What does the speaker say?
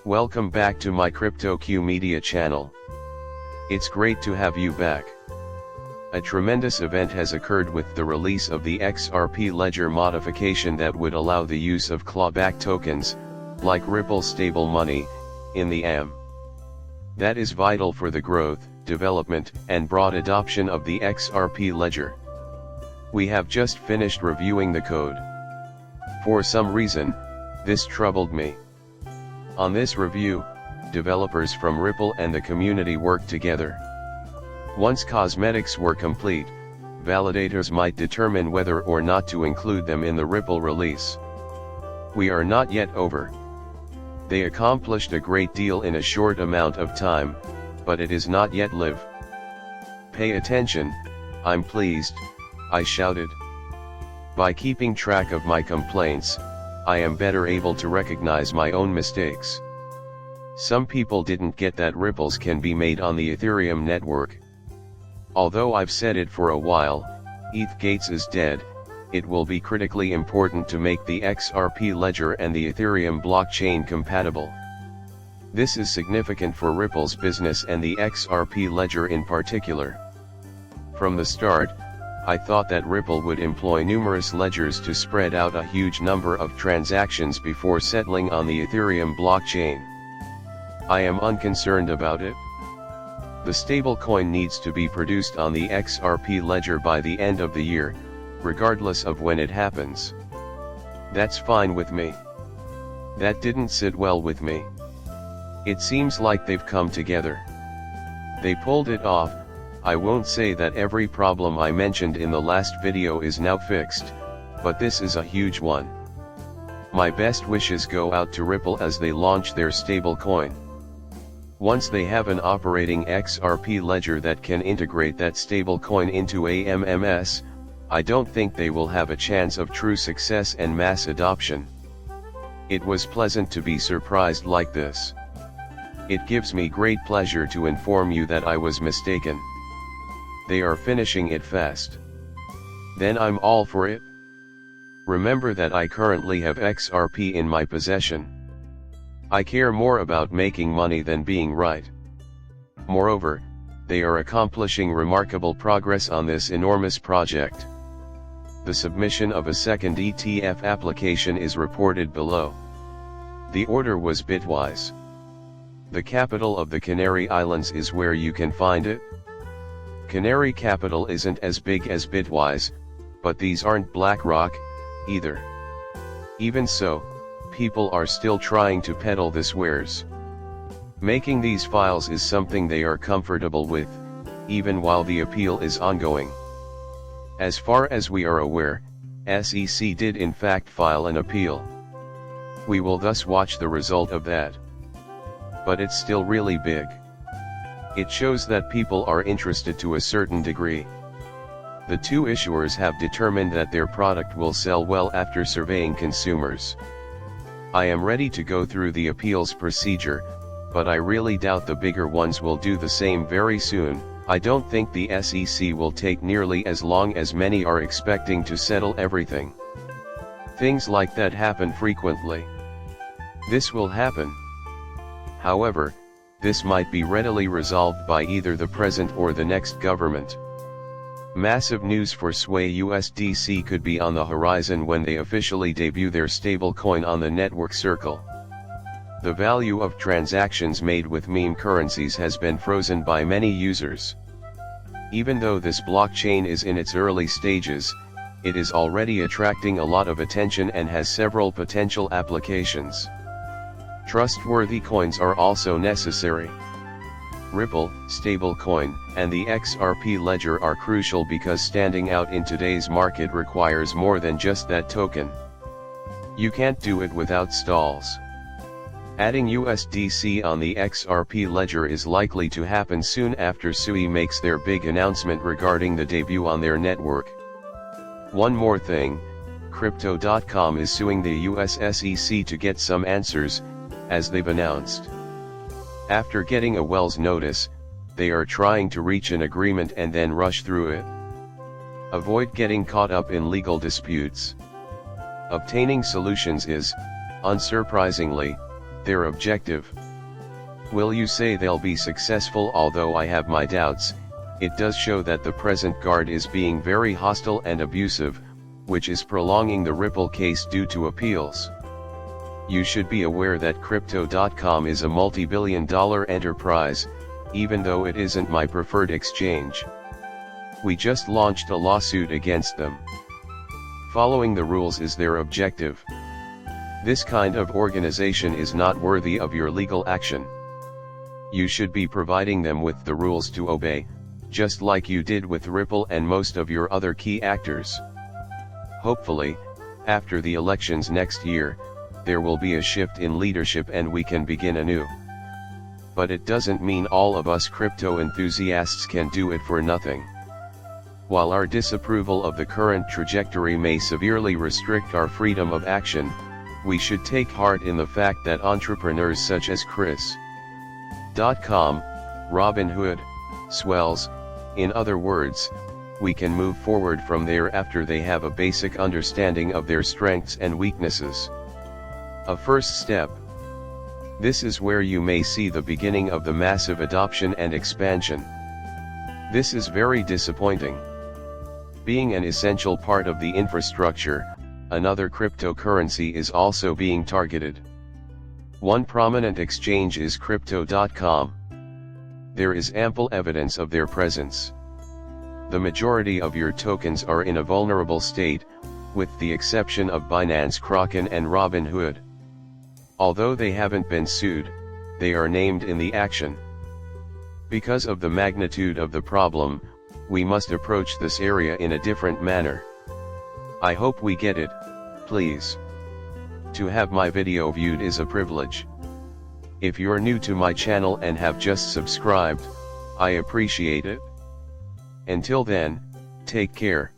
Welcome back to my CryptoQ Media channel. It's great to have you back. A tremendous event has occurred with the release of the XRP ledger modification that would allow the use of clawback tokens, like Ripple stable money, in the AM. That is vital for the growth, development, and broad adoption of the XRP ledger. We have just finished reviewing the code. For some reason, this troubled me. On this review, developers from Ripple and the community worked together. Once cosmetics were complete, validators might determine whether or not to include them in the Ripple release. We are not yet over. They accomplished a great deal in a short amount of time, but it is not yet live. Pay attention, I'm pleased, I shouted. By keeping track of my complaints, I am better able to recognize my own mistakes. Some people didn't get that ripples can be made on the Ethereum network. Although I've said it for a while, ETH Gates is dead, it will be critically important to make the XRP ledger and the Ethereum blockchain compatible. This is significant for Ripple's business and the XRP ledger in particular. From the start, I thought that Ripple would employ numerous ledgers to spread out a huge number of transactions before settling on the Ethereum blockchain. I am unconcerned about it. The stablecoin needs to be produced on the XRP ledger by the end of the year, regardless of when it happens. That's fine with me. That didn't sit well with me. It seems like they've come together. They pulled it off. I won't say that every problem I mentioned in the last video is now fixed, but this is a huge one. My best wishes go out to Ripple as they launch their stablecoin. Once they have an operating XRP ledger that can integrate that stablecoin into AMMs, I don't think they will have a chance of true success and mass adoption. It was pleasant to be surprised like this. It gives me great pleasure to inform you that I was mistaken. They are finishing it fast. Then I'm all for it. Remember that I currently have XRP in my possession. I care more about making money than being right. Moreover, they are accomplishing remarkable progress on this enormous project. The submission of a second ETF application is reported below. The order was Bitwise. The capital of the Canary Islands is where you can find it. Canary capital isn't as big as Bitwise, but these aren't BlackRock, either. Even so, people are still trying to peddle this wares. Making these files is something they are comfortable with, even while the appeal is ongoing. As far as we are aware, SEC did in fact file an appeal. We will thus watch the result of that. But it's still really big. It shows that people are interested to a certain degree. The two issuers have determined that their product will sell well after surveying consumers. I am ready to go through the appeals procedure, but I really doubt the bigger ones will do the same very soon. I don't think the SEC will take nearly as long as many are expecting to settle everything. Things like that happen frequently. This will happen. However, this might be readily resolved by either the present or the next government. Massive news for Sway USDC could be on the horizon when they officially debut their stablecoin on the network circle. The value of transactions made with meme currencies has been frozen by many users. Even though this blockchain is in its early stages, it is already attracting a lot of attention and has several potential applications. Trustworthy coins are also necessary. Ripple, stablecoin, and the XRP ledger are crucial because standing out in today's market requires more than just that token. You can't do it without stalls. Adding USDC on the XRP ledger is likely to happen soon after SUI makes their big announcement regarding the debut on their network. One more thing, Crypto.com is suing the US SEC to get some answers, as they've announced. After getting a Wells notice, they are trying to reach an agreement and then rush through it. Avoid getting caught up in legal disputes. Obtaining solutions is, unsurprisingly, their objective. Will you say they'll be successful? Although I have my doubts, it does show that the present guard is being very hostile and abusive, which is prolonging the Ripple case due to appeals. You should be aware that Crypto.com is a multi-billion-dollar enterprise, even though it isn't my preferred exchange. We just launched a lawsuit against them. Following the rules is their objective. This kind of organization is not worthy of your legal action. You should be providing them with the rules to obey, just like you did with Ripple and most of your other key actors. Hopefully, after the elections next year, there will be a shift in leadership and we can begin anew. But it doesn't mean all of us crypto enthusiasts can do it for nothing. While our disapproval of the current trajectory may severely restrict our freedom of action, we should take heart in the fact that entrepreneurs such as Chris.com, Robinhood, swells, in other words, we can move forward from there after they have a basic understanding of their strengths and weaknesses. A first step. This is where you may see the beginning of the massive adoption and expansion. This is very disappointing. Being an essential part of the infrastructure, another cryptocurrency is also being targeted. One prominent exchange is Crypto.com. There is ample evidence of their presence. The majority of your tokens are in a vulnerable state, with the exception of Binance Kraken and Robinhood. Although they haven't been sued, they are named in the action. Because of the magnitude of the problem, we must approach this area in a different manner. I hope we get it, please. To have my video viewed is a privilege. If you're new to my channel and have just subscribed, I appreciate it. Until then, take care.